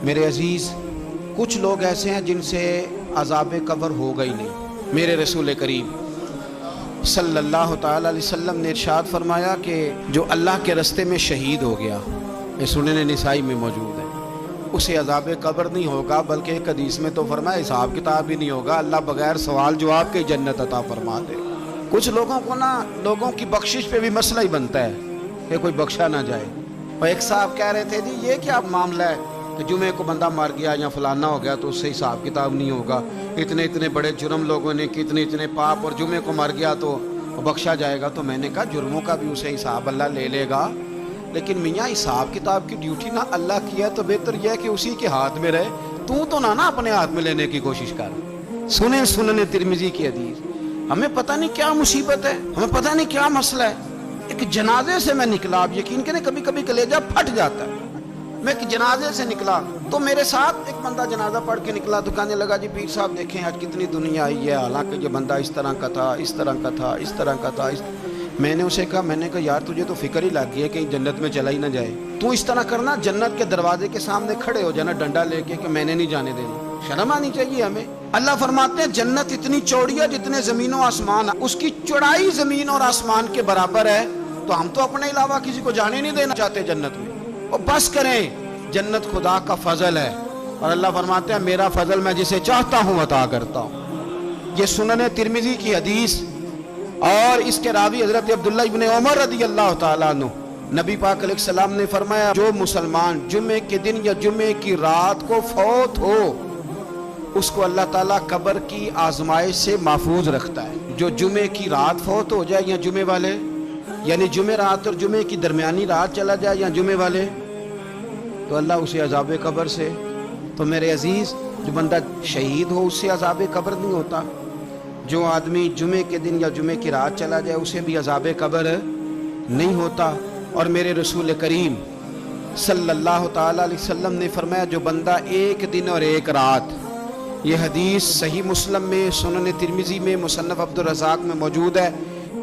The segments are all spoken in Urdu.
میرے عزیز، کچھ لوگ ایسے ہیں جن سے عذاب قبر ہوگا ہی نہیں۔ میرے رسول کریم صلی اللہ تعالی علیہ وسلم نے ارشاد فرمایا کہ جو اللہ کے راستے میں شہید ہو گیا، یہ سنن نسائی میں موجود ہے، اسے عذاب قبر نہیں ہوگا، بلکہ ایک حدیث میں تو فرمایا حساب کتاب ہی نہیں ہوگا، اللہ بغیر سوال جواب کے جنت عطا فرما دے۔ کچھ لوگوں کو لوگوں کی بخشش پہ بھی مسئلہ ہی بنتا ہے کہ کوئی بخشا نہ جائے۔ اور ایک صاحب کہہ رہے تھے جی یہ کیا معاملہ ہے کہ جمعے کو بندہ مر گیا یا فلانا ہو گیا تو اس سے حساب کتاب نہیں ہوگا، اتنے بڑے جرم لوگوں نے کی، اتنے پاپ، اور جمعے کو مر گیا تو بخشا جائے گا۔ تو میں نے کہا جرموں کا بھی اسے حساب اللہ لے لے گا، لیکن میاں حساب کتاب کی ڈیوٹی نہ اللہ کی ہے تو بہتر یہ ہے کہ اسی کے ہاتھ میں رہے، تو نہ اپنے ہاتھ میں لینے کی کوشش کر۔ سنن ترمذی کی حدیث۔ ہمیں پتہ نہیں کیا مصیبت ہے، ہمیں پتہ نہیں کیا مسئلہ ہے۔ ایک جنازے سے میں نکلا، آپ یقین کریں کبھی کبھی کلیجہ پھٹ جاتا ہے۔ میں ایک جنازے سے نکلا تو میرے ساتھ ایک بندہ جنازہ پڑھ کے نکلا تو کہنے لگا جی پیر صاحب دیکھیں آج کتنی دنیا آئی ہے، حالانکہ یہ بندہ اس طرح کا تھا، اس طرح کا تھا، اس طرح کا تھا۔ میں نے اسے کہا یار تجھے تو فکر ہی لگ گئی ہے کہ جنت میں چلا ہی نہ جائے، تو اس طرح کرنا جنت کے دروازے کے سامنے کھڑے ہو جانا ڈنڈا لے کے کہ میں نے نہیں جانے دینا۔ شرم آنی چاہیے ہمیں۔ اللہ فرماتے ہیں جنت اتنی چوڑی ہے جتنے زمین و آسمان، اس کی چوڑائی زمین اور آسمان کے برابر ہے، تو ہم تو اپنے علاوہ کسی کو جانے نہیں دینا چاہتے جنت میں۔ اور بس کریں، جنت خدا کا فضل ہے، اور اللہ فرماتے ہیں میرا فضل میں جسے چاہتا ہوں عطا کرتا ہوں۔ یہ سنن ترمذی کی حدیث، اور اس کے راوی حضرت عبداللہ ابن عمر رضی اللہ تعالیٰ عنہ، نبی پاک علیہ السلام نے فرمایا جو مسلمان جمعے کے دن یا جمعے کی رات کو فوت ہو اس کو اللہ تعالیٰ قبر کی آزمائش سے محفوظ رکھتا ہے۔ جو جمعے کی رات فوت ہو جائے یا جمعے والے، یعنی جمعے رات اور جمعے کی درمیانی رات چلا جائے یا جمعے والے، تو اللہ اسے عذاب قبر سے۔ تو میرے عزیز، جو بندہ شہید ہو اس سے عذاب قبر نہیں ہوتا، جو آدمی جمعے کے دن یا جمعے کی رات چلا جائے اسے بھی عذاب قبر نہیں ہوتا۔ اور میرے رسول کریم صلی اللہ تعالی علیہ وسلم نے فرمایا جو بندہ ایک دن اور ایک رات، یہ حدیث صحیح مسلم میں، سنن ترمذی میں، مصنف عبد الرزاق میں موجود ہے،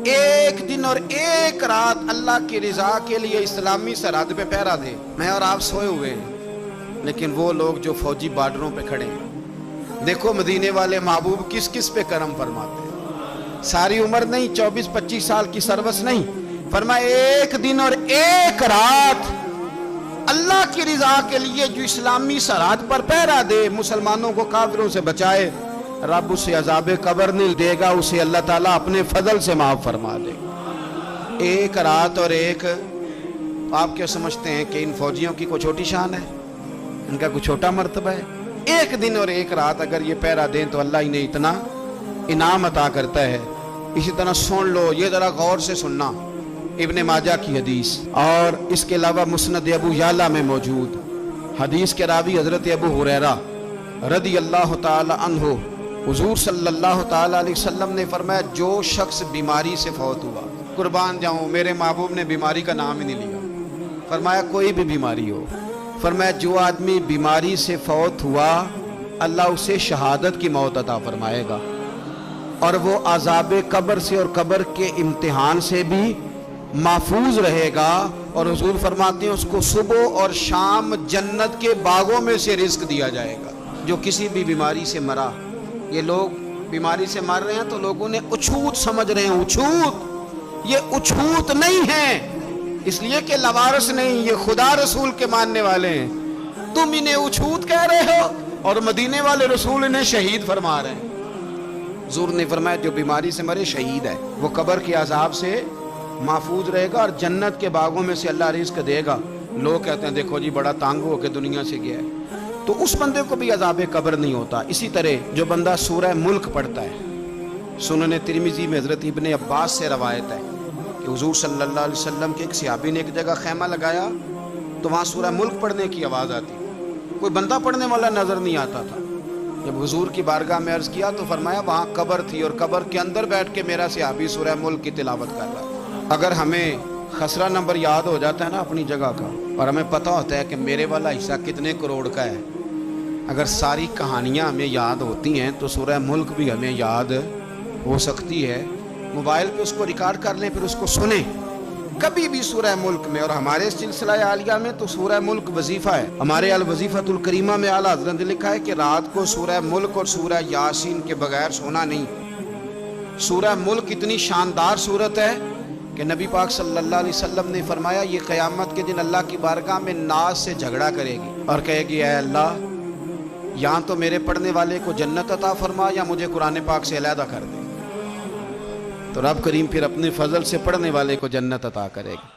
ایک دن اور ایک رات اللہ کی رضا کے لیے اسلامی سرحد پہ پہرا دے۔ میں اور آپ سوئے ہوئے ہیں، لیکن وہ لوگ جو فوجی بارڈروں پہ کھڑے ہیں، دیکھو مدینے والے محبوب کس کس پہ کرم فرماتے ہیں۔ ساری عمر نہیں، 24-25 سال کی سروس نہیں، فرمایا ایک دن اور ایک رات اللہ کی رضا کے لیے جو اسلامی سرحد پر پہرا دے، مسلمانوں کو کافروں سے بچائے، رب اسے عذاب قبر نہیں دے گا، اسے اللہ تعالیٰ اپنے فضل سے معاف فرما دے۔ ایک رات اور ایک، آپ کیا سمجھتے ہیں کہ ان فوجیوں کی کوئی چھوٹی شان ہے؟ ان کا کوئی چھوٹا مرتبہ ہے؟ ایک دن اور ایک رات اگر یہ پہرا دیں تو اللہ انہیں اتنا انعام عطا کرتا ہے۔ اسی طرح سن لو، یہ ذرا غور سے سننا، ابن ماجہ کی حدیث، اور اس کے علاوہ مسند ابو یعلا میں موجود حدیث کے راوی حضرت ابو ہریرہ رضی اللہ تعالی عنہ، حضور صلی اللہ تعالی علیہ وسلم نے فرمایا جو شخص بیماری سے فوت ہوا، قربان جاؤں میرے محبوب نے بیماری کا نام ہی نہیں لیا، فرمایا کوئی بھی بیماری ہو، فرمایا جو آدمی بیماری سے فوت ہوا اللہ اسے شہادت کی موت عطا فرمائے گا، اور وہ عذاب قبر سے اور قبر کے امتحان سے بھی محفوظ رہے گا، اور حضور فرماتے ہیں اس کو صبح اور شام جنت کے باغوں میں سے رزق دیا جائے گا۔ جو کسی بھی بیماری سے مرا، یہ لوگ بیماری سے مر رہے ہیں تو لوگوں نے اچھوت سمجھ رہے ہیں، اچھوت، یہ اچھوت نہیں ہے، اس لیے کہ لوارث نہیں، یہ خدا رسول کے ماننے والے ہیں، تم انہیں اچھوت کہہ رہے ہو اور مدینے والے رسول انہیں شہید فرما رہے ہیں۔ حضور نے فرمایا جو بیماری سے مرے شہید ہے، وہ قبر کے عذاب سے محفوظ رہے گا اور جنت کے باغوں میں سے اللہ رزق دے گا۔ لوگ کہتے ہیں دیکھو جی بڑا تانگ ہو کے دنیا سے گیا ہے، تو اس بندے کو بھی عذاب قبر نہیں ہوتا۔ اسی طرح جو بندہ سورہ ملک پڑھتا ہے، سنن ترمذی میں حضرت ابن عباس سے روایت ہے کہ حضور صلی اللہ علیہ وسلم کے ایک صحابی نے ایک جگہ خیمہ لگایا تو وہاں سورہ ملک پڑھنے کی آواز آتی، کوئی بندہ پڑھنے والا نظر نہیں آتا تھا۔ جب حضور کی بارگاہ میں عرض کیا تو فرمایا وہاں قبر تھی اور قبر کے اندر بیٹھ کے میرا صحابی سورہ ملک کی تلاوت کر رہا۔ اگر ہمیں خسرہ نمبر یاد ہو جاتا ہے نا اپنی جگہ کا، اور ہمیں پتہ ہوتا ہے کہ میرے والا حصہ کتنے کروڑ کا ہے، اگر ساری کہانیاں ہمیں یاد ہوتی ہیں تو سورہ ملک بھی ہمیں یاد ہو سکتی ہے۔ موبائل پہ اس کو ریکارڈ کر لیں، پھر اس کو سنیں، کبھی بھی سورہ ملک میں، اور ہمارے سلسلہ عالیہ میں تو سورہ ملک وظیفہ ہے، ہمارے الوظیفۃ الکریمہ میں اعلیٰ حضرت نے لکھا ہے کہ رات کو سورہ ملک اور سورہ یاسین کے بغیر سونا نہیں۔ سورہ ملک اتنی شاندار صورت ہے کہ نبی پاک صلی اللہ علیہ وسلم نے فرمایا یہ قیامت کے دن اللہ کی بارگاہ میں ناز سے جھگڑا کرے گی اور کہے گی اے اللہ، یہاں تو میرے پڑھنے والے کو جنت عطا فرما یا مجھے قرآن پاک سے علیحدہ کر دے۔ تو رب کریم پھر اپنے فضل سے پڑھنے والے کو جنت عطا کرے گا۔